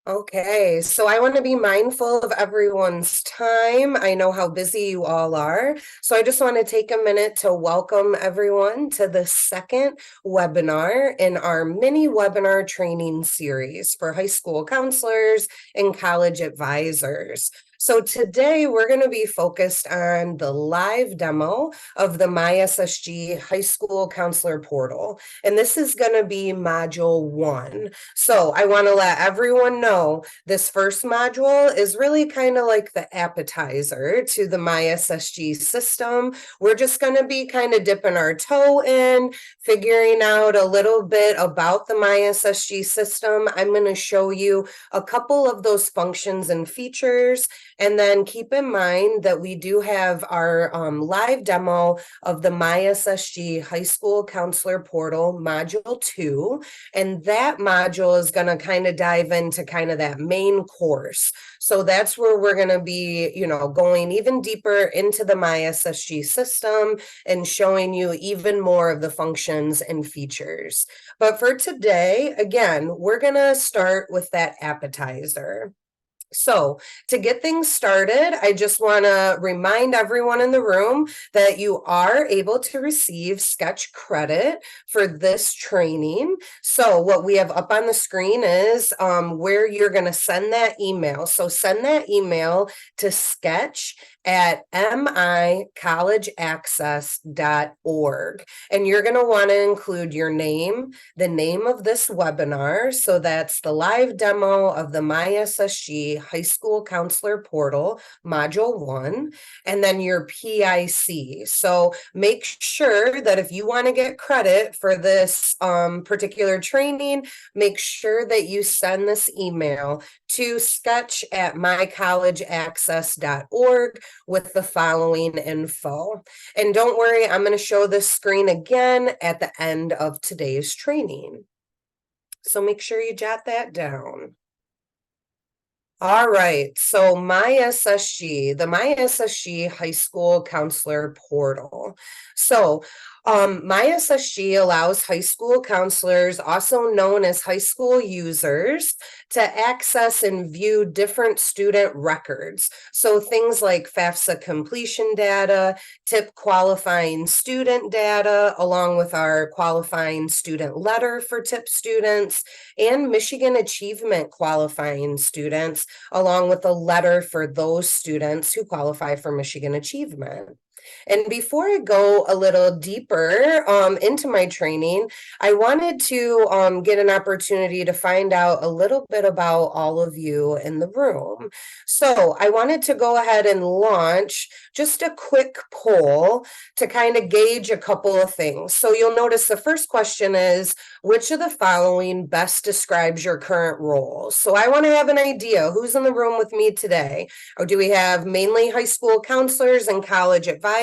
Okay, so I want to be mindful of everyone's time. I know how busy you all are. So I just want to take a minute to welcome everyone to the second webinar in our mini webinar training series for high school counselors and college advisors. So today we're going to be focused on the live demo of the MiSSG High School Counselor Portal. And this is going to be module 1. So I want to let everyone know this first module is really kind of like the appetizer to the MiSSG system. We're just going to be kind of dipping our toe in, figuring out a little bit about the MiSSG system. I'm going to show you a couple of those functions and features. And then keep in mind that we do have our live demo of the MiSSG High School Counselor Portal Module 2. And that module is going to kind of dive into kind of that main course. So that's where we're going to be, going even deeper into the MiSSG system and showing you even more of the functions and features. But for today, again, we're going to start with that appetizer. So to get things started, I just want to remind everyone in the room that you are able to receive sketch credit for this training. So what we have up on the screen is where you're going to send that email. So send that email to sketch@micollegeaccess.org. And you're going to want to include your name, the name of this webinar. So that's the live demo of the MiSSG High School Counselor Portal, Module 1, and then your PIC. So make sure that if you want to get credit for this particular training, make sure that you send this email to sketch@micollegeaccess.org with the following info. And don't worry, I'm going to show this screen again at the end of today's training. So make sure you jot that down. All right, so MiSSG, the MiSSG High School Counselor Portal. So MiSSG allows high school counselors, also known as high school users, to access and view different student records. So things like FAFSA completion data, TIP qualifying student data, along with our qualifying student letter for TIP students, and Michigan achievement qualifying students, along with a letter for those students who qualify for Michigan achievement. And before I go a little deeper into my training, I wanted to get an opportunity to find out a little bit about all of you in the room. So I wanted to go ahead and launch just a quick poll to kind of gauge a couple of things. So you'll notice the first question is, which of the following best describes your current role? So I want to have an idea who's in the room with me today. Or do we have mainly high school counselors and college advisors?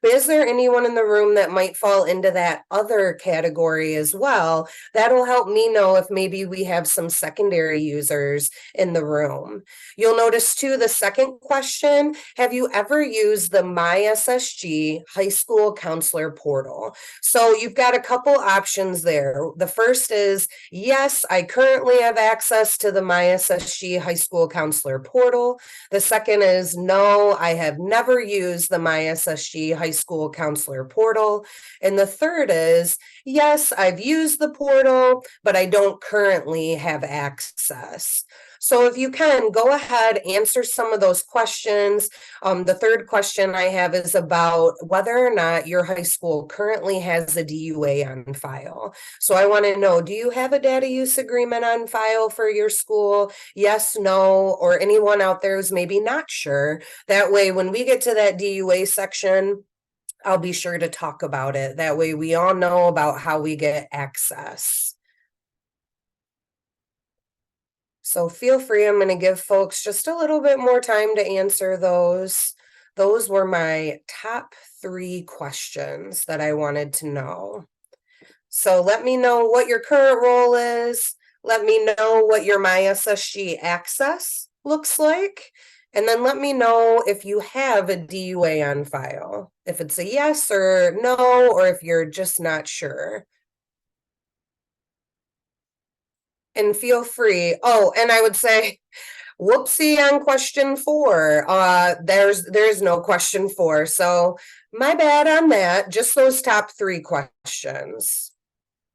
But is there anyone in the room that might fall into that other category as well? That'll help me know if maybe we have some secondary users in the room. You'll notice too, the second question, have you ever used the MiSSG High School Counselor Portal? So you've got a couple options there. The first is, yes, I currently have access to the MiSSG High School Counselor Portal. The second is, no, I have never used the MiSSG High School Counselor Portal. And the third is, yes, I've used the portal, but I don't currently have access. So if you can, go ahead, answer some of those questions. The third question I have is about whether or not your high school currently has a DUA on file. So I want to know, do you have a data use agreement on file for your school? Yes, no, or anyone out there who's maybe not sure. That way, when we get to that DUA section, I'll be sure to talk about it. That way we all know about how we get access. So feel free, I'm going to give folks just a little bit more time to answer those. Those were my top 3 questions that I wanted to know. So let me know what your current role is. Let me know what your MiSSG access looks like. And then let me know if you have a DUA on file, if it's a yes or no, or if you're just not sure. And feel free. Oh, and I would say, whoopsie on question 4. There's no question 4. So my bad on that. Just those top 3 questions.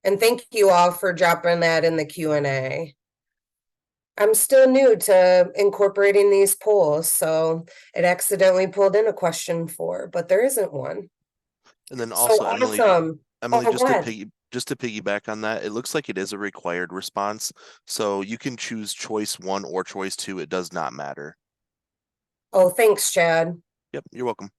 And thank you all for dropping that in the Q&A. I'm still new to incorporating these polls, so it accidentally pulled in a question 4, but there isn't one. And then So also, awesome. Emily, Oh, go ahead. just to piggyback on that, it looks like it is a required response. So you can choose choice 1 or choice 2. It does not matter. Oh, thanks, Chad. Yep, you're welcome.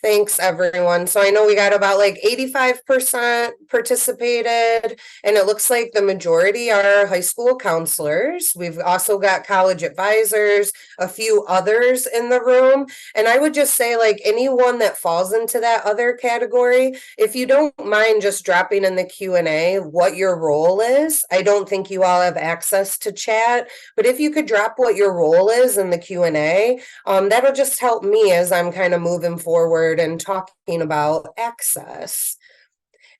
Thanks, everyone. So I know we got about like 85% participated, and it looks like the majority are high school counselors. We've also got college advisors, a few others in the room. And I would just say, like, anyone that falls into that other category, if you don't mind just dropping in the Q&A what your role is. I don't think you all have access to chat, but if you could drop what your role is in the Q&A, that'll just help me as I'm kind of moving forward and talking about access.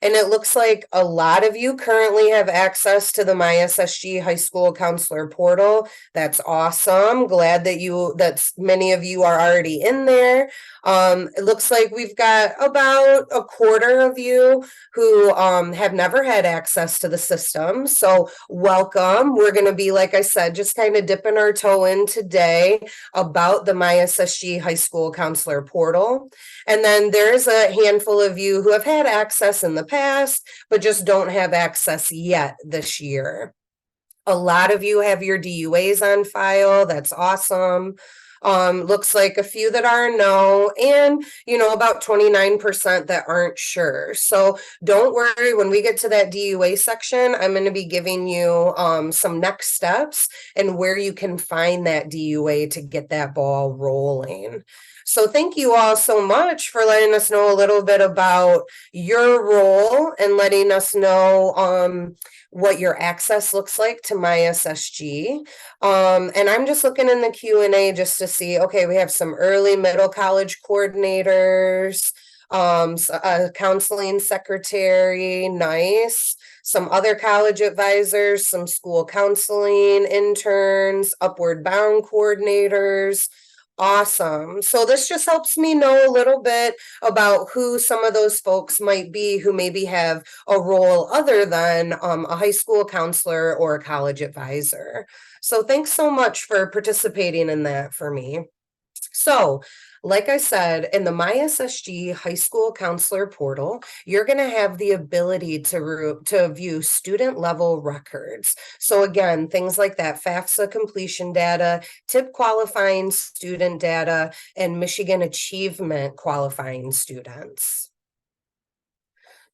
And it looks like a lot of you currently have access to the MiSSG High School Counselor Portal. That's awesome. Glad that many of you are already in there. It looks like we've got about a quarter of you who have never had access to the system. So welcome. We're going to be, like I said, just kind of dipping our toe in today about the MiSSG High School Counselor Portal. And then there's a handful of you who have had access in the past, but just don't have access yet this year. A lot of you have your DUAs on file. That's awesome. Looks like a few that are no, and about 29% that aren't sure. So don't worry, when we get to that DUA section, I'm going to be giving you some next steps and where you can find that DUA to get that ball rolling. So thank you all so much for letting us know a little bit about your role and letting us know what your access looks like to MiSSG. And I'm just looking in the Q&A just to see, okay, we have some early middle college coordinators, a counseling secretary, nice. Some other college advisors, some school counseling interns, upward bound coordinators. Awesome. So this just helps me know a little bit about who some of those folks might be who maybe have a role other than a high school counselor or a college advisor. So thanks so much for participating in that for me. So, like I said, in the MiSSG High School Counselor Portal, you're going to have the ability to view student level records. So again, things like that FAFSA completion data, TIP qualifying student data, and Michigan achievement qualifying students.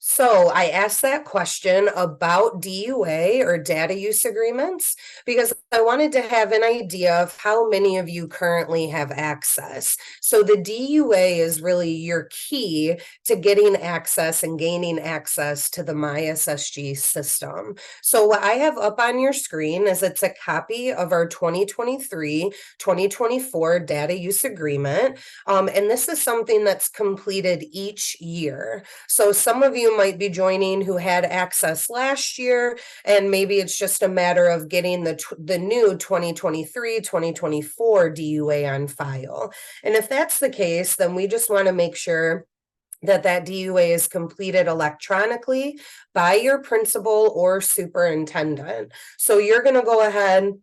So I asked that question about DUA or data use agreements because I wanted to have an idea of how many of you currently have access. So the DUA is really your key to getting access and gaining access to the MiSSG system. So what I have up on your screen is it's a copy of our 2023-2024 data use agreement. And this is something that's completed each year. So some of you might be joining who had access last year, and maybe it's just a matter of getting the new 2023-2024 DUA on file. And if that's the case, then we just want to make sure that DUA is completed electronically by your principal or superintendent. So you're going to go ahead.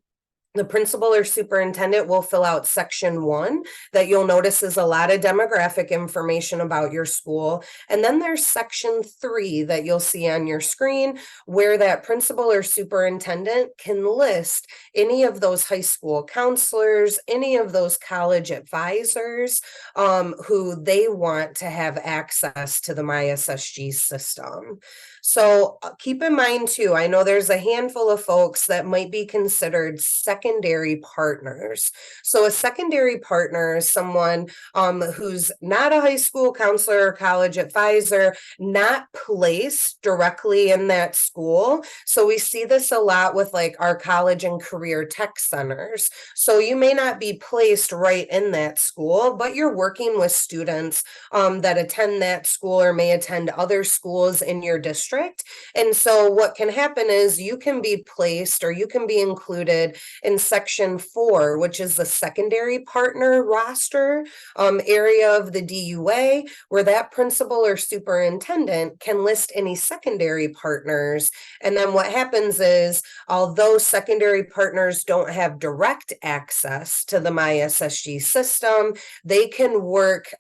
The principal or superintendent will fill out section 1 that you'll notice is a lot of demographic information about your school. And then there's section 3 that you'll see on your screen where that principal or superintendent can list any of those high school counselors, any of those college advisors who they want to have access to the MiSSG system. So keep in mind too, I know there's a handful of folks that might be considered secondary partners. So a secondary partner is someone who's not a high school counselor or college advisor, not placed directly in that school. So we see this a lot with like our college and career tech centers. So you may not be placed right in that school, but you're working with students that attend that school or may attend other schools in your district district. And so what can happen is you can be placed or you can be included in section 4, which is the secondary partner roster area of the DUA, where that principal or superintendent can list any secondary partners. And then what happens is, although secondary partners don't have direct access to the MiSSG system, they can work,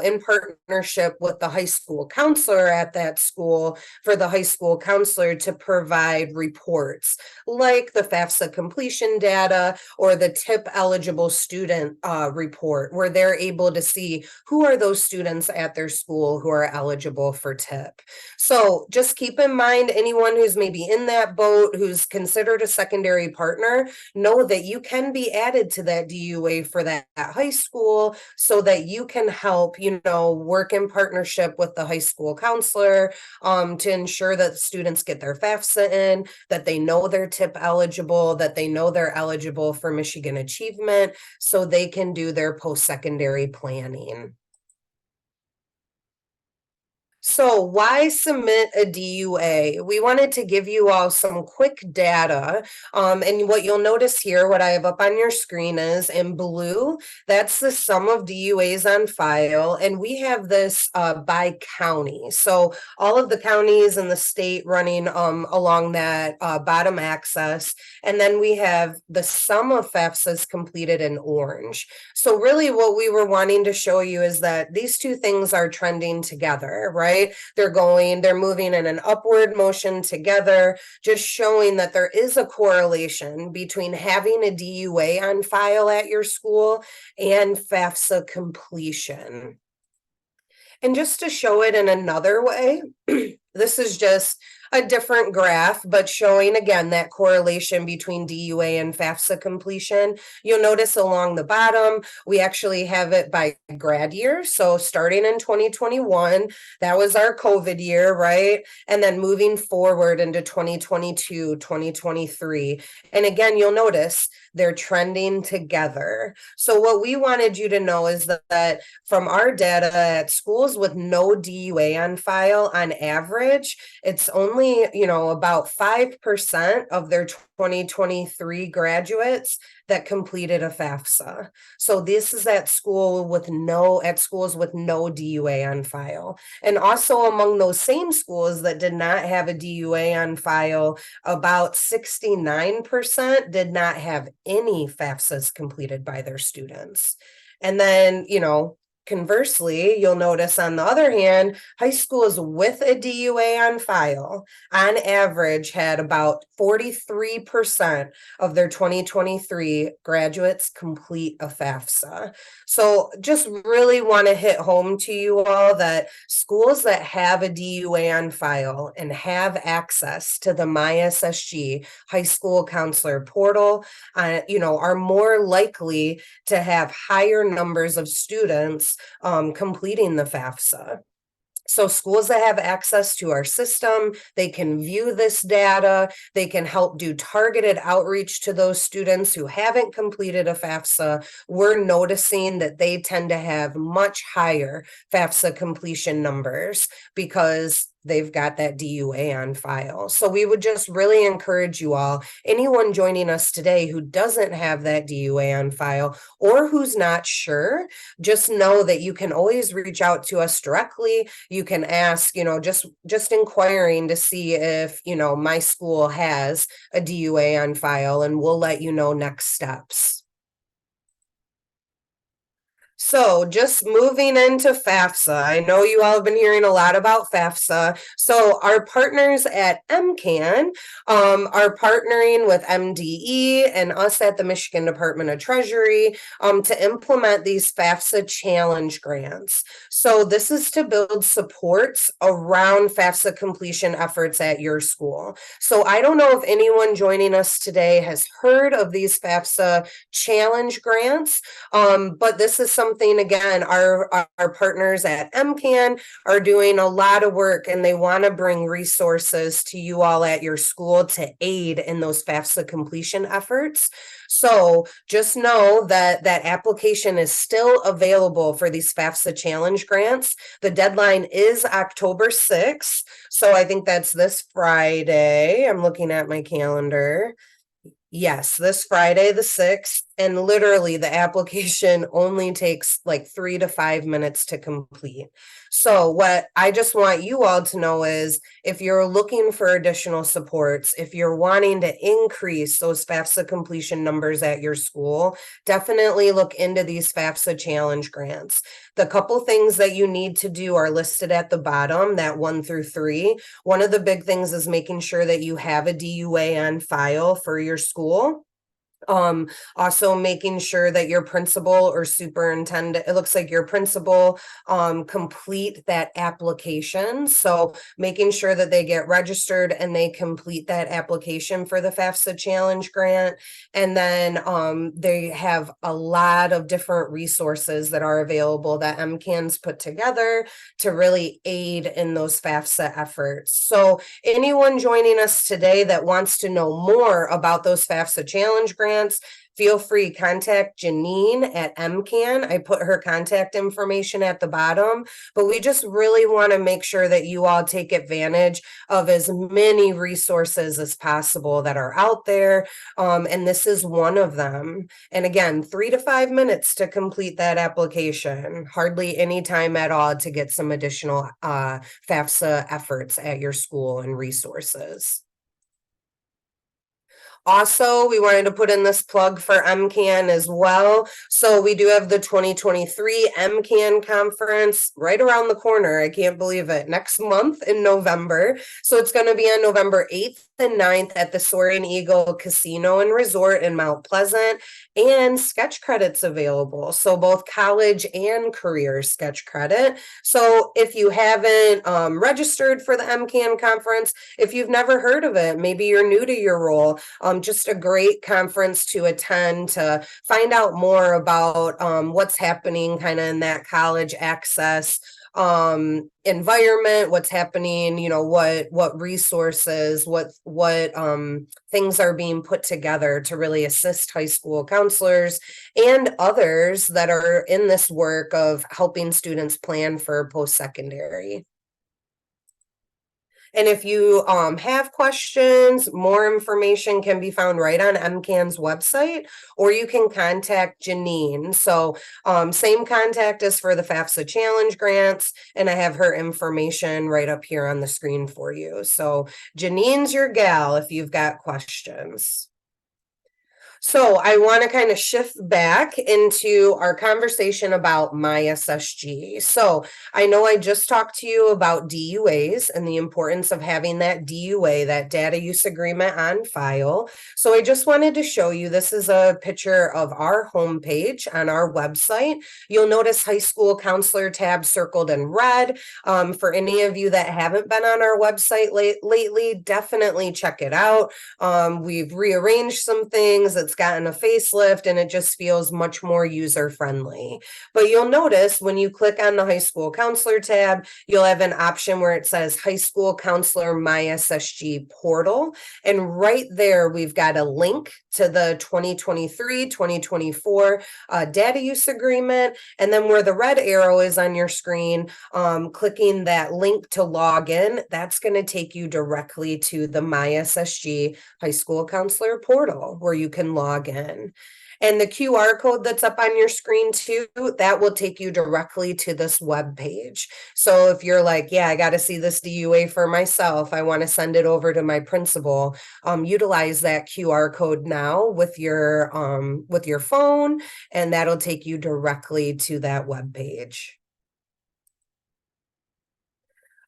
in partnership with the high school counselor at that school for the high school counselor to provide reports like the FAFSA completion data or the TIP eligible student report, where they're able to see who are those students at their school who are eligible for TIP. So just keep in mind, anyone who's maybe in that boat, who's considered a secondary partner, know that you can be added to that DUA for that high school so that you can help, work in partnership with the high school counselor to ensure that the students get their FAFSA in, that they know they're TIP eligible, that they know they're eligible for Michigan Achievement, so they can do their post-secondary planning. So why submit a DUA? We wanted to give you all some quick data. And what you'll notice here, what I have up on your screen is in blue, that's the sum of DUAs on file. And we have this by county. So all of the counties in the state running along that bottom axis. And then we have the sum of FAFSAs completed in orange. So really what we were wanting to show you is that these two things are trending together, right? They're moving in an upward motion together, just showing that there is a correlation between having a DUA on file at your school and FAFSA completion. And just to show it in another way, this is just a different graph, but showing again that correlation between DUA and FAFSA completion. You'll notice along the bottom, we actually have it by grad year. So starting in 2021, that was our COVID year, right? And then moving forward into 2022, 2023. And again, you'll notice they're trending together. So what we wanted you to know is that from our data at schools with no DUA on file, on average, it's only about 5% of their 2023 graduates that completed a FAFSA. So this is at schools with no DUA on file. And also among those same schools that did not have a DUA on file, about 69% did not have any FAFSAs completed by their students. And then, conversely, you'll notice on the other hand, high schools with a DUA on file, on average, had about 43% of their 2023 graduates complete a FAFSA. So just really want to hit home to you all that schools that have a DUA on file and have access to the MiSSG high school counselor portal, are more likely to have higher numbers of students completing the FAFSA. So schools that have access to our system, they can view this data, they can help do targeted outreach to those students who haven't completed a FAFSA. We're noticing that they tend to have much higher FAFSA completion numbers because they've got that DUA on file. So we would just really encourage you all, anyone joining us today who doesn't have that DUA on file or who's not sure, just know that you can always reach out to us directly. You can ask, just inquiring to see if, my school has a DUA on file, and we'll let you know next steps. So just moving into FAFSA, I know you all have been hearing a lot about FAFSA. So our partners at MCAN are partnering with MDE and us at the Michigan Department of Treasury to implement these FAFSA challenge grants. So this is to build supports around FAFSA completion efforts at your school. So I don't know if anyone joining us today has heard of these FAFSA challenge grants, but this is something something, again, our partners at MCAN are doing a lot of work, and they want to bring resources to you all at your school to aid in those FAFSA completion efforts. So just know that that application is still available for these FAFSA challenge grants. The deadline is October 6th. So I think that's this Friday. I'm looking at my calendar. Yes, this Friday, the 6th. And literally, the application only takes like 3 to 5 minutes to complete. So, what I just want you all to know is if you're looking for additional supports, if you're wanting to increase those FAFSA completion numbers at your school, definitely look into these FAFSA challenge grants. The couple things that you need to do are listed at the bottom, that 1 through 3. One of the big things is making sure that you have a DUA on file for your school. Also making sure that your principal or superintendent, it looks like your principal, complete that application. So making sure that they get registered and they complete that application for the FAFSA challenge grant. And then they have a lot of different resources that are available that MCAN's put together to really aid in those FAFSA efforts. So anyone joining us today that wants to know more about those FAFSA challenge grants, feel free, contact Janine at MCAN. I put her contact information at the bottom, but we just really want to make sure that you all take advantage of as many resources as possible that are out there. And this is one of them. And again, 3 to 5 minutes to complete that application, hardly any time at all to get some additional FAFSA efforts at your school and resources. Also, we wanted to put in this plug for MCAN as well. So we do have the 2023 MCAN conference right around the corner. I can't believe it. Next month in November. So it's going to be on November 8th and 9th at the Soaring Eagle Casino and Resort in Mount Pleasant, and sketch credits available. So both college and career sketch credit. So if you haven't registered for the MCAN conference, if you've never heard of it, maybe you're new to your role, just a great conference to attend to find out more about what's happening kind of in that college access environment, what's happening, you know, what resources, what things are being put together to really assist high school counselors and others that are in this work of helping students plan for post-secondary. And if you have questions, more information can be found right on MCAN's website, or you can contact Janine. So same contact as for the FAFSA challenge grants, and I have her information right up here on the screen for you. So Janine's your gal if you've got questions. So I want to kind of shift back into our conversation about MiSSG. So I know I just talked to you about DUAs and the importance of having that DUA, that data use agreement, on file. So I just wanted to show you, this is a picture of our homepage on our website. You'll notice high school counselor tab circled in red. For any of you that haven't been on our website lately, definitely check it out. We've rearranged some things. It's gotten a facelift and it just feels much more user friendly. But you'll notice when you click on the high school counselor tab, you'll have an option where it says high school counselor MiSSG portal. And right there, we've got a link to the 2023-2024 data use agreement. And then where the red arrow is on your screen, clicking that link to log in, that's going to take you directly to the MiSSG high school counselor portal where you can log in. And the QR code that's up on your screen too, that will take you directly to this web page. So if you're like, yeah, I got to see this DUA for myself, I want to send it over to my principal, utilize that QR code now with your phone, and that'll take you directly to that web page.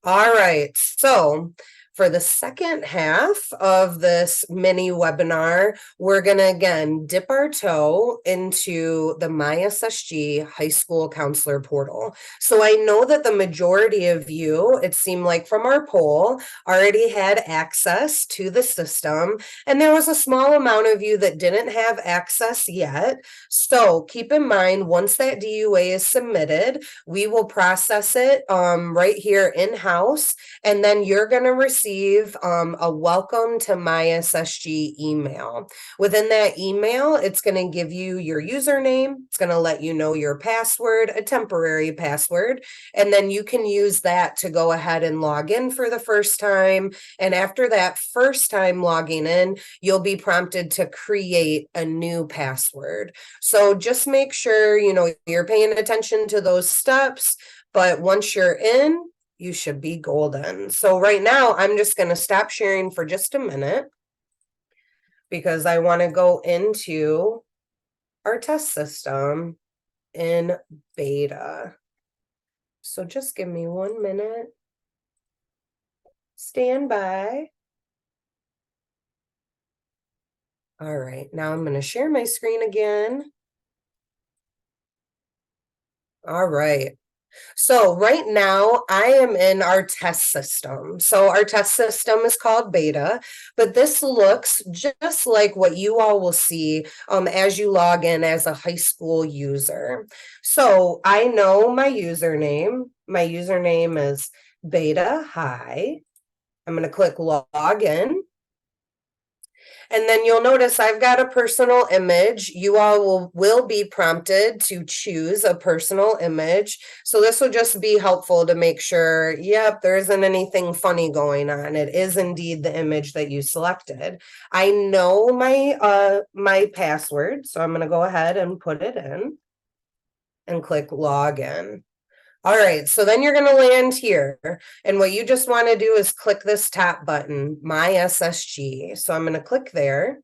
All right, so For the second half of this mini webinar, we're going to again dip our toe into the MiSSG high school counselor portal. So I know that the majority of you, it seemed like from our poll, already had access to the system, and there was a small amount of you that didn't have access yet. So keep in mind, once that DUA is submitted, we will process it right here in-house, and then you're going to receive a welcome to MiSSG email. Within that email, it's going to give you your username. It's going to let you know your password, a temporary password, and then you can use that to go ahead and log in for the first time. And after that first time logging in, you'll be prompted to create a new password. So just make sure, you're paying attention to those steps, but once you're in, you should be golden. So right now, I'm just going to stop sharing for just a minute because I want to go into our test system in beta. So just give me 1 minute. Stand by. All right, now I'm going to share my screen again. All right. So right now I am in our test system. So our test system is called beta, but this looks just like what you all will see as you log in as a high school user. So I know my username. My username is beta hi. I'm going to click log in. And then you'll notice I've got a personal image. You all will be prompted to choose a personal image. So this will just be helpful to make sure, yep, there isn't anything funny going on. It is indeed the image that you selected. I know my password, so I'm going to go ahead and put it in and click login. All right, so then you're going to land here. And what you just want to do is click this top button, MiSSG. So I'm going to click there.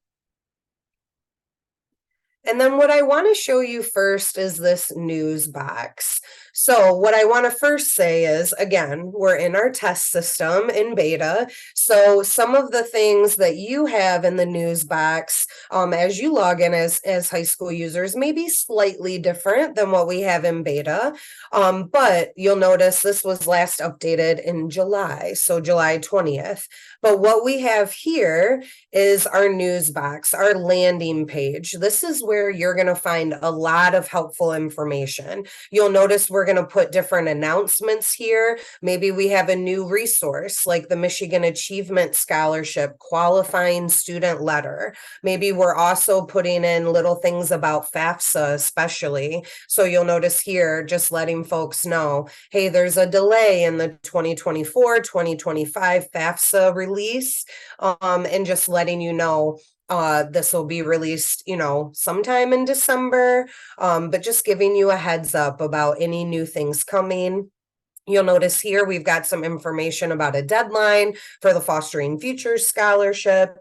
And then what I want to show you first is this news box. So what I want to first say is, again, we're in our test system in beta. So some of the things that you have in the news box as you log in as high school users may be slightly different than what we have in beta. But you'll notice this was last updated in July, so July 20th. But what we have here is our news box, our landing page. This is where you're going to find a lot of helpful information. You'll notice we're going to put different announcements here. Maybe we have a new resource like the Michigan Achievement Scholarship qualifying student letter. Maybe we're also putting in little things about FAFSA especially. So you'll notice here just letting folks know, hey, there's a delay in the 2024-2025 FAFSA release, and just letting you know this will be released, sometime in December, but just giving you a heads up about any new things coming. You'll notice here we've got some information about a deadline for the Fostering Futures Scholarship.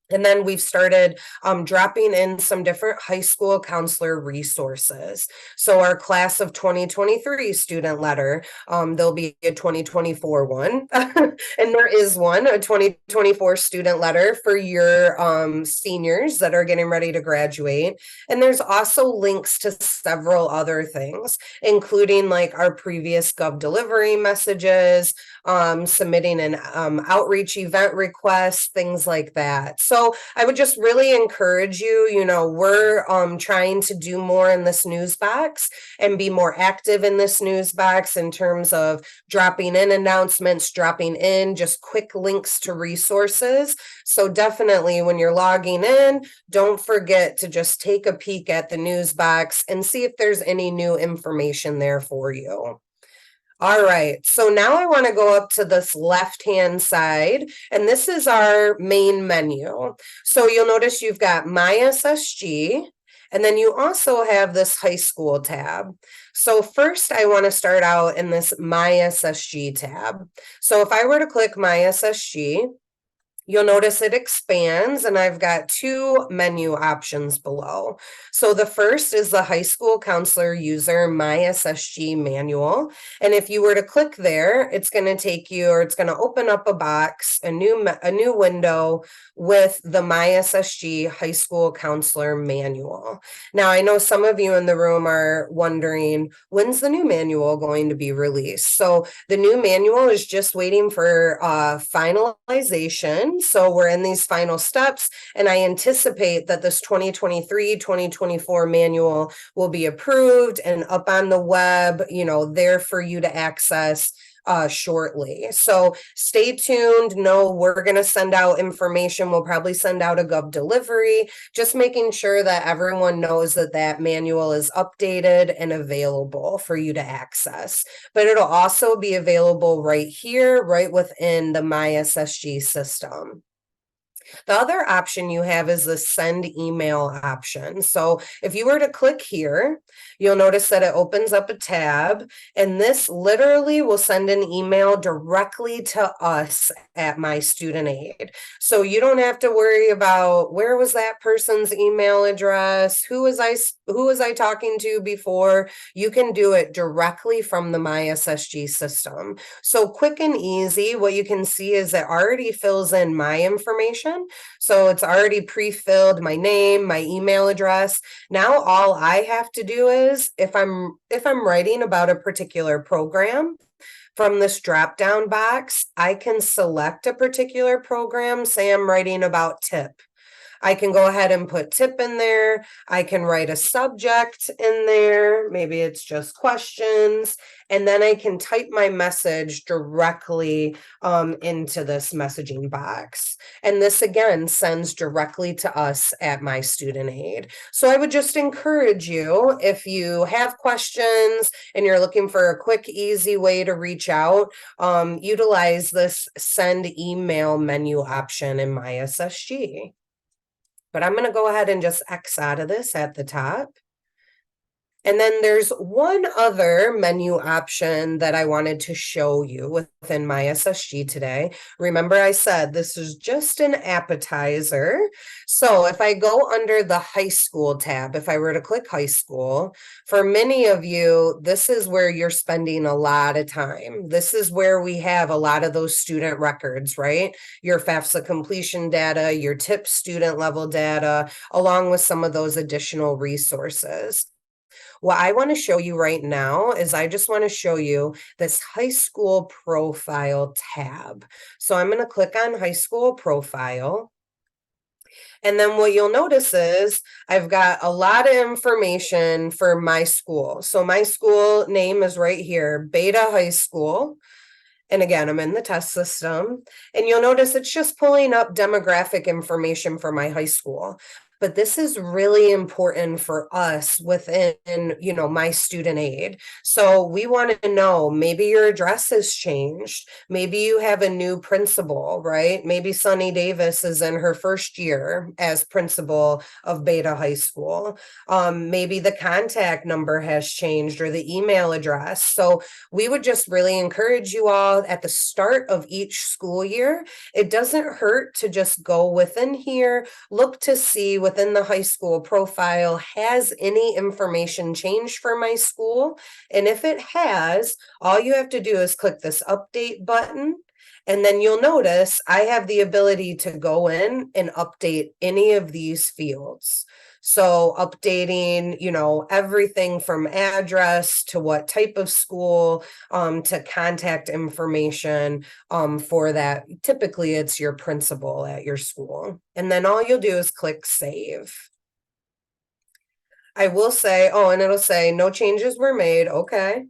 And then we've started dropping in some different high school counselor resources. So our class of 2023 student letter, there'll be a 2024 one, and there is one, a 2024 student letter for your seniors that are getting ready to graduate. And there's also links to several other things, including like our previous Gov delivery messages, submitting an outreach event request, things like that. So I would just really encourage you, we're trying to do more in this news box and be more active in this news box in terms of dropping in announcements, dropping in just quick links to resources. So definitely when you're logging in, don't forget to just take a peek at the news box and see if there's any new information there for you. All right, so now I want to go up to this left-hand side, and this is our main menu. So you'll notice you've got MiSSG, and then you also have this high school tab. So first I want to start out in this MiSSG tab. So if I were to click MiSSG, You'll notice it expands, and I've got two menu options below. So the first is the high school counselor user MiSSG manual. And if you were to click there, it's going to take you, or it's going to open up a box, a new window with the MiSSG high school counselor manual. Now, I know some of you in the room are wondering, when's the new manual going to be released? So the new manual is just waiting for finalization. So we're in these final steps, and I anticipate that this 2023-2024 manual will be approved and up on the web, there for you to access shortly. So stay tuned. No, we're going to send out information. We'll probably send out a Gov delivery, just making sure that everyone knows that that manual is updated and available for you to access. But it'll also be available right here, right within the MiSSG system. The other option you have is the send email option. So if you were to click here, you'll notice that it opens up a tab, and this literally will send an email directly to us at MiStudentaid. So you don't have to worry about where was that person's email address, who was I talking to before. You can do it directly from the MiSSG system. So quick and easy. What you can see is it already fills in my information. So it's already pre-filled, my name, my email address. Now all I have to do is, if I'm writing about a particular program, from this drop-down box, I can select a particular program. Say I'm writing about TIP. I can go ahead and put tip in there. I can write a subject in there. Maybe it's just questions. And then I can type my message directly into this messaging box. And this, again, sends directly to us at MiStudentaid. So I would just encourage you, if you have questions and you're looking for a quick, easy way to reach out, utilize this send email menu option in MiSSG. But I'm going to go ahead and just X out of this at the top. And then there's one other menu option that I wanted to show you within MiSSG today. Remember, I said this is just an appetizer. So if I go under the high school tab, if I were to click high school, for many of you, this is where you're spending a lot of time. This is where we have a lot of those student records, right? Your FAFSA completion data, your TIP student level data, along with some of those additional resources. What I want to show you right now is I just want to show you this high school profile tab. So I'm going to click on high school profile. And then what you'll notice is I've got a lot of information for my school. So my school name is right here, Beta High School. And again, I'm in the test system. And you'll notice it's just pulling up demographic information for my high school. But this is really important for us within, MiStudentaid. So we want to know, maybe your address has changed. Maybe you have a new principal, right? Maybe Sunny Davis is in her first year as principal of Beta High School. Maybe the contact number has changed or the email address. So we would just really encourage you all at the start of each school year. It doesn't hurt to just go within here, look to see within the high school profile, has any information changed for my school? And if it has, all you have to do is click this update button. And then you'll notice I have the ability to go in and update any of these fields. So updating, everything from address to what type of school, to contact information for that. Typically, it's your principal at your school. And then all you'll do is click save. I will say, and it'll say no changes were made. Okay.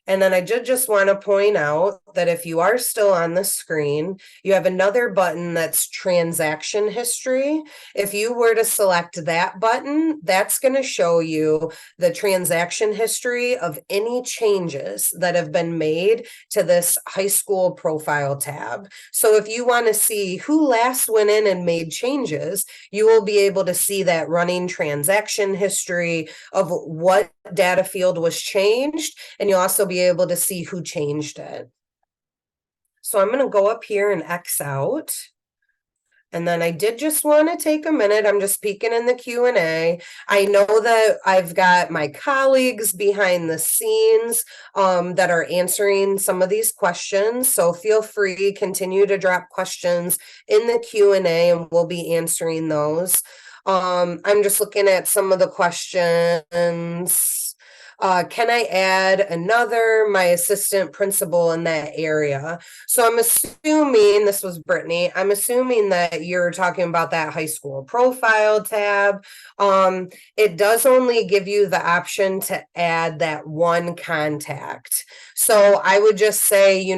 And then I just want to point out that if you are still on the screen, you have another button that's transaction history. If you were to select that button, that's going to show you the transaction history of any changes that have been made to this high school profile tab. So if you want to see who last went in and made changes, you will be able to see that running transaction history of what data field was changed, and you'll also be able to see who changed it. So I'm going to go up here and X out. And then I did just want to take a minute. I'm just peeking in the Q&A. I know that I've got my colleagues behind the scenes that are answering some of these questions. So feel free, continue to drop questions in the Q&A and we'll be answering those. I'm just looking at some of the questions. Can I add my assistant principal in that area? So I'm assuming, this was Brittany, I'm assuming that you're talking about that high school profile tab. It does only give you the option to add that one contact. So I would just say,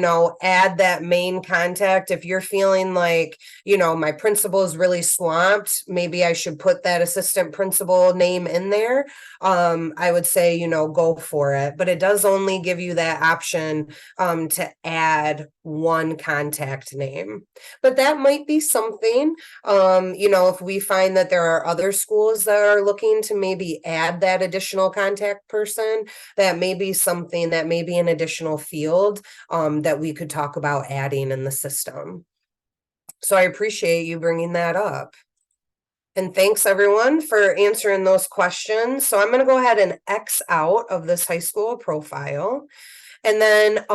add that main contact. If you're feeling like, my principal is really swamped, maybe I should put that assistant principal name in there. I would say, go for it, but it does only give you that option to add one contact name. But that might be something, if we find that there are other schools that are looking to maybe add that additional contact person, that may be something that may be an additional field that we could talk about adding in the system. So I appreciate you bringing that up. And thanks everyone for answering those questions. So I'm going to go ahead and X out of this high school profile. And then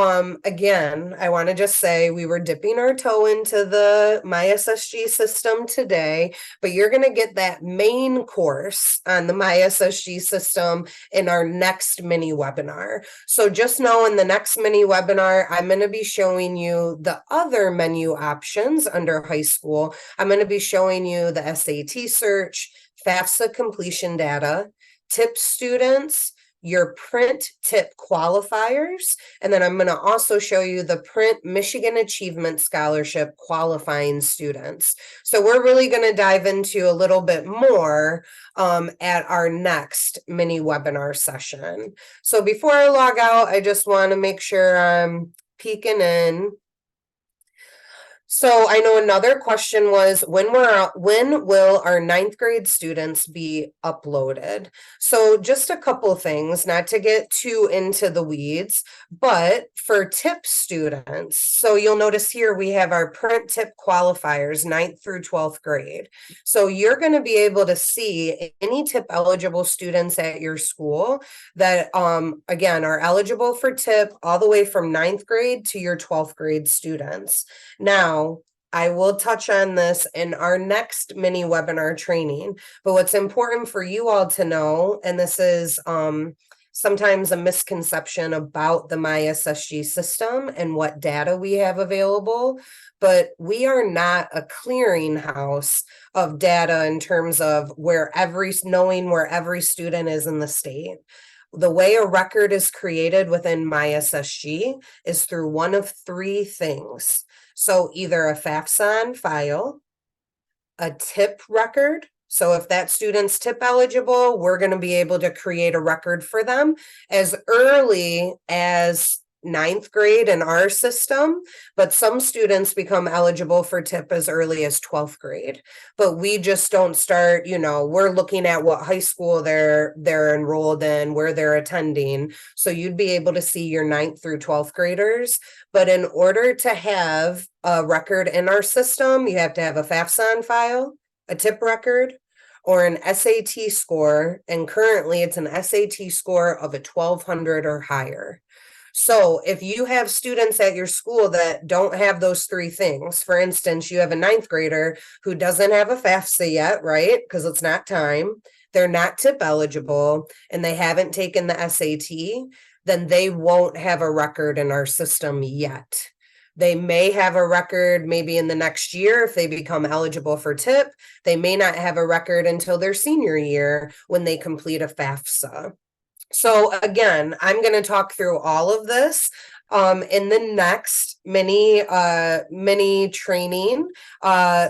again, I want to just say we were dipping our toe into the MiSSG system today, but you're going to get that main course on the MiSSG system in our next mini webinar. So just know in the next mini webinar, I'm going to be showing you the other menu options under high school. I'm going to be showing you the SAT search, FAFSA completion data, tip students, your print tip qualifiers, and then I'm going to also show you the print Michigan Achievement Scholarship qualifying students. So we're really going to dive into a little bit more at our next mini webinar session. So before I log out, I just want to make sure I'm peeking in. So I know another question was when will our ninth grade students be uploaded? So just a couple things, not to get too into the weeds, but for tip students, so you'll notice here we have our print tip qualifiers, 9th through 12th grade. So you're going to be able to see any tip eligible students at your school that again are eligible for tip all the way from 9th grade to your 12th grade students. Now, I will touch on this in our next mini webinar training, but what's important for you all to know, and this is sometimes a misconception about the MiSSG system and what data we have available, but we are not a clearinghouse of data in terms of knowing where every student is in the state. The way a record is created within MiSSG is through one of three things. So either a FAFSA file, a tip record. So if that student's tip eligible, we're going to be able to create a record for them as early as 9th grade in our system, but some students become eligible for tip as early as 12th grade. But we just don't start, we're looking at what high school they're enrolled in, where they're attending. So you'd be able to see your 9th through 12th graders. But in order to have a record in our system, you have to have a FAFSA file, a tip record, or an SAT score. And currently it's an SAT score of a 1200 or higher. So if you have students at your school that don't have those three things, for instance, you have a 9th grader who doesn't have a FAFSA yet, right? Because it's not time. They're not tip eligible and they haven't taken the SAT, then they won't have a record in our system yet. They may have a record maybe in the next year if they become eligible for tip. They may not have a record until their senior year when they complete a FAFSA. So again, I'm going to talk through all of this in the next mini training.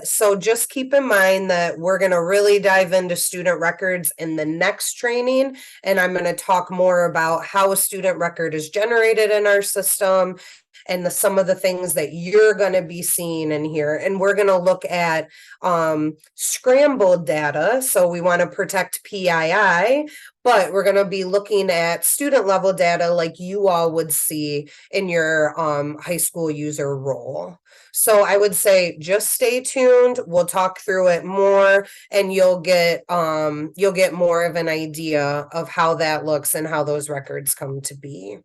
So just keep in mind that we're going to really dive into student records in the next training. And I'm going to talk more about how a student record is generated in our system and some of the things that you're going to be seeing in here. And we're going to look at scrambled data. So we want to protect PII, but we're going to be looking at student level data like you all would see in your high school user role. So I would say just stay tuned. We'll talk through it more, and you'll get more of an idea of how that looks and how those records come to be.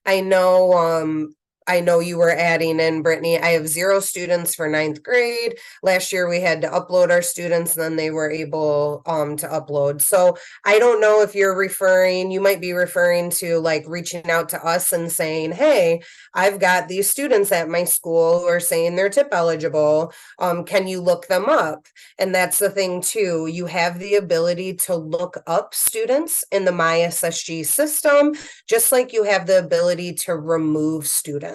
I know you were adding in, Brittany. I have 0 students for 9th grade. Last year we had to upload our students, and then they were able to upload. So I don't know if you might be referring to like reaching out to us and saying, hey, I've got these students at my school who are saying they're TIP eligible. Can you look them up? And that's the thing too. You have the ability to look up students in the MiSSG system, just like you have the ability to remove students.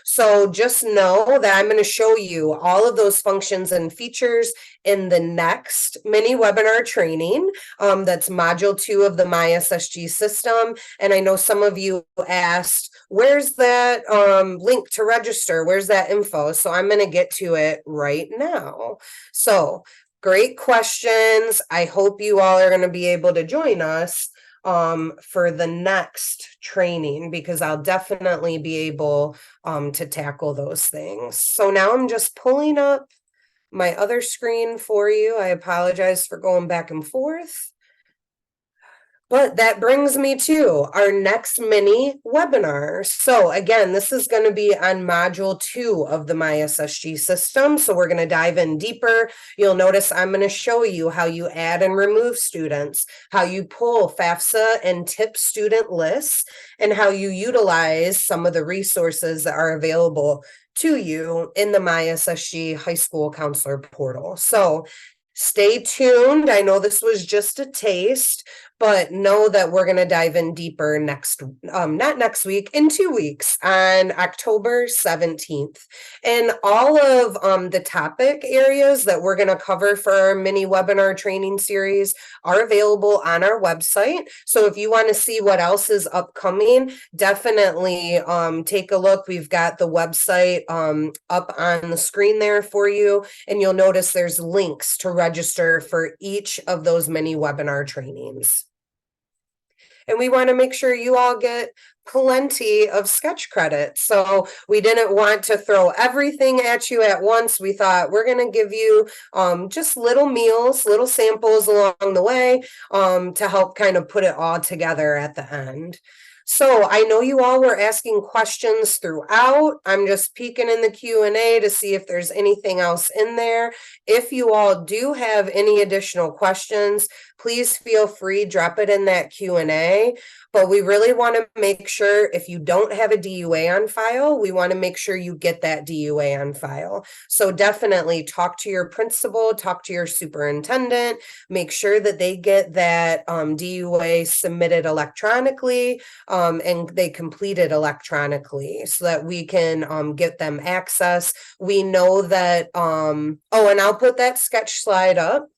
So just know that I'm going to show you all of those functions and features in the next mini webinar training. That's module 2 of the MiSSG system. And I know some of you asked, where's that link to register? Where's that info? So I'm going to get to it right now. So great questions. I hope you all are going to be able to join us for the next training, because I'll definitely be able to tackle those things. So now I'm just pulling up my other screen for you. I apologize for going back and forth. But that brings me to our next mini webinar. So again, this is going to be on module 2 of the MiSSG system. So we're going to dive in deeper. You'll notice I'm going to show you how you add and remove students, how you pull FAFSA and TIP student lists, and how you utilize some of the resources that are available to you in the MiSSG High School Counselor portal. So stay tuned. I know this was just a taste, but know that we're going to dive in deeper not next week, in 2 weeks on October 17th. And all of the topic areas that we're going to cover for our mini webinar training series are available on our website. So if you want to see what else is upcoming, definitely take a look. We've got the website up on the screen there for you, and you'll notice there's links to register for each of those mini webinar trainings. And we want to make sure you all get plenty of sketch credit. So we didn't want to throw everything at you at once. We thought we're going to give you just little meals, little samples along the way to help kind of put it all together at the end. So I know you all were asking questions throughout. I'm just peeking in the Q&A to see if there's anything else in there. If you all do have any additional questions, please feel free, drop it in that Q&A. But we really want to make sure, if you don't have a DUA on file, we want to make sure you get that DUA on file. So definitely talk to your principal, talk to your superintendent, make sure that they get that DUA submitted electronically and they complete it electronically so that we can get them access. We know that, oh, and I'll put that sketch slide up.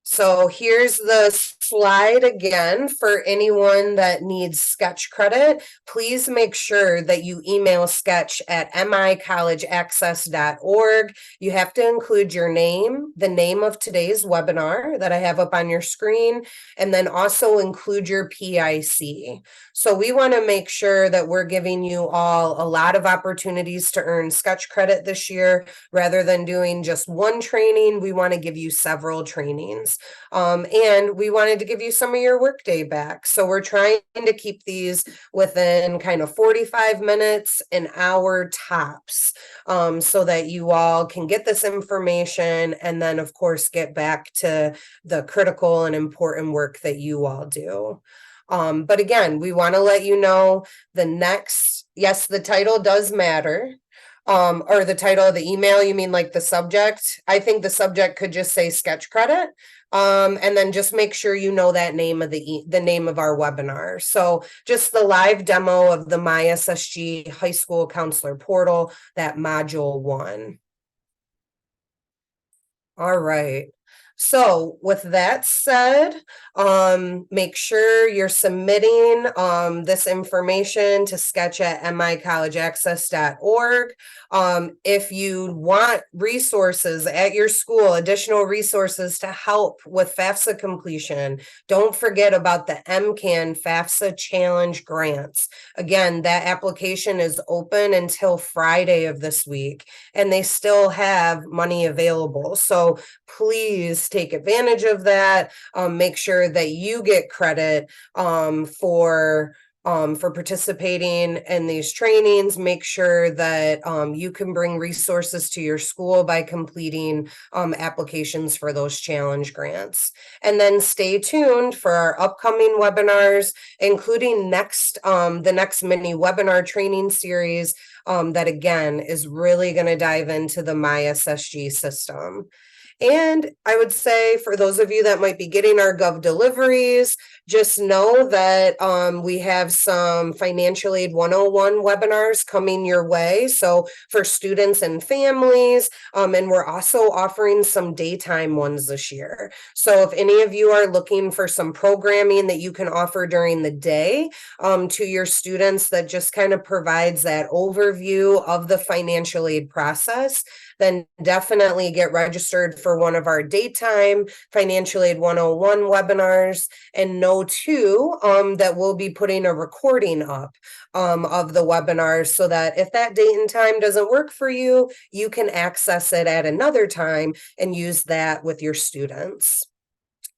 So here's the slide again for anyone that needs sketch credit. Please make sure that you email sketch at micollegeaccess.org. You have to include your name, the name of today's webinar that I have up on your screen, and then also include your PIC. So we want to make sure that we're giving you all a lot of opportunities to earn sketch credit this year. Rather than doing just one training, we want to give you several trainings. And we wanted to give you some of your workday back. So we're trying to keep these within kind of 45 minutes, an hour tops, so that you all can get this information and then, of course, get back to the critical and important work that you all do. But again, we want to let you know yes, the title does matter. Or the title of the email, you mean like the subject? I think the subject could just say sketch credit. And then just make sure you know that name of the name of our webinar. So just the live demo of the MiSSG High School Counselor Portal, that module 1. All right. So with that said, make sure you're submitting this information to sketch at micollegeaccess.org. If you want resources at your school, additional resources to help with FAFSA completion, don't forget about the MCAN FAFSA Challenge grants. Again, that application is open until Friday of this week, and they still have money available. So please take advantage of that. Make sure that you get credit for participating in these trainings. Make sure that you can bring resources to your school by completing applications for those challenge grants. And then stay tuned for our upcoming webinars, including the next mini webinar training series that again is really going to dive into the MiSSG system. And I would say for those of you that might be getting our Gov deliveries, just know that we have some Financial Aid 101 webinars coming your way. So for students and families, and we're also offering some daytime ones this year. So if any of you are looking for some programming that you can offer during the day to your students that just kind of provides that overview of the financial aid process, then definitely get registered for one of our daytime Financial Aid 101 webinars. And know too that we'll be putting a recording up of the webinar so that if that date and time doesn't work for you, you can access it at another time and use that with your students.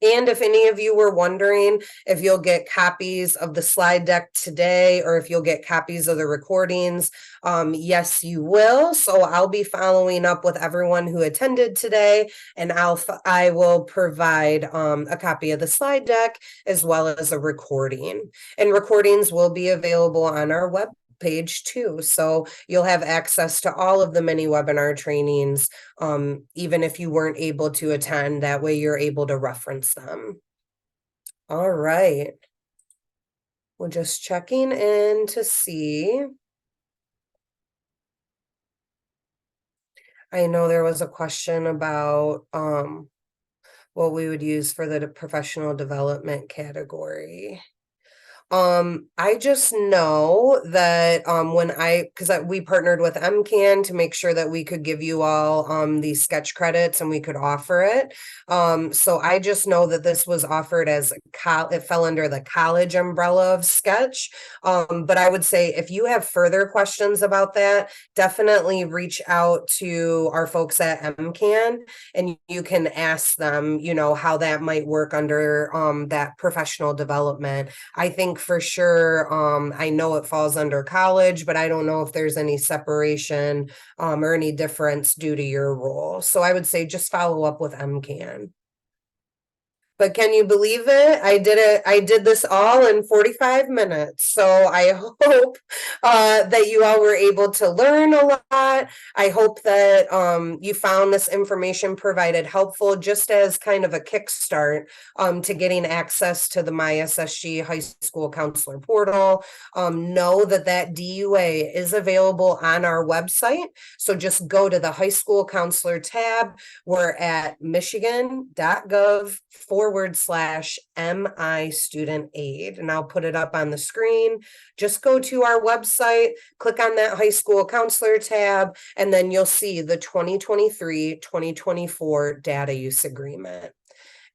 And if any of you were wondering if you'll get copies of the slide deck today or if you'll get copies of the recordings, yes, you will. So I'll be following up with everyone who attended today, and I will provide a copy of the slide deck as well as a recording. And recordings will be available on our web page too. So you'll have access to all of the mini webinar trainings, even if you weren't able to attend. That way you're able to reference them. All right. We're just checking in to see. I know there was a question about what we would use for the professional development category. I just know that because we partnered with MCAN to make sure that we could give you all these sketch credits and we could offer it. So I just know that this was offered as it fell under the college umbrella of sketch. But I would say if you have further questions about that, definitely reach out to our folks at MCAN and you can ask them, how that might work under that professional development. I think for sure, I know it falls under college, but I don't know if there's any separation or any difference due to your role. So I would say just follow up with MCAN. But can you believe it? I did it. I did this all in 45 minutes. So I hope that you all were able to learn a lot. I hope that you found this information provided helpful just as kind of a kickstart to getting access to the MiSSG High School Counselor Portal. Know that DUA is available on our website. So just go to the High School Counselor tab. We're at michigan.gov /mistudentaid, and I'll put it up on the screen. Just go to our website, click on that high school counselor tab, and then you'll see the 2023-2024 data use agreement.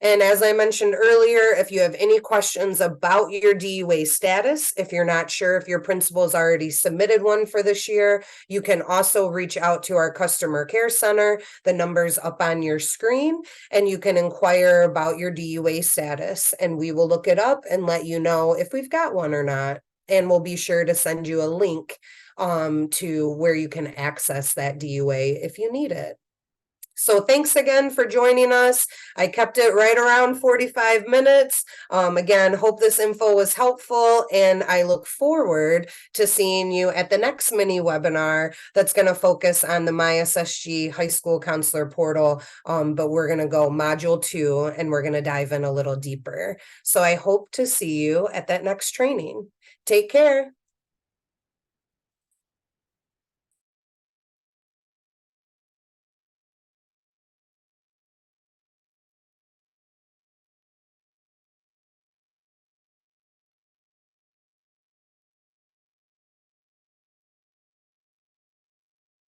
And as I mentioned earlier, if you have any questions about your DUA status, if you're not sure if your principal has already submitted one for this year, you can also reach out to our customer care center. The number's up on your screen, and you can inquire about your DUA status, and we will look it up and let you know if we've got one or not. And we'll be sure to send you a link to where you can access that DUA if you need it. So thanks again for joining us. I kept it right around 45 minutes. Again, hope this info was helpful, and I look forward to seeing you at the next mini webinar that's going to focus on the MiSSG High School Counselor Portal. But we're going to go module 2 and we're going to dive in a little deeper. So I hope to see you at that next training. Take care.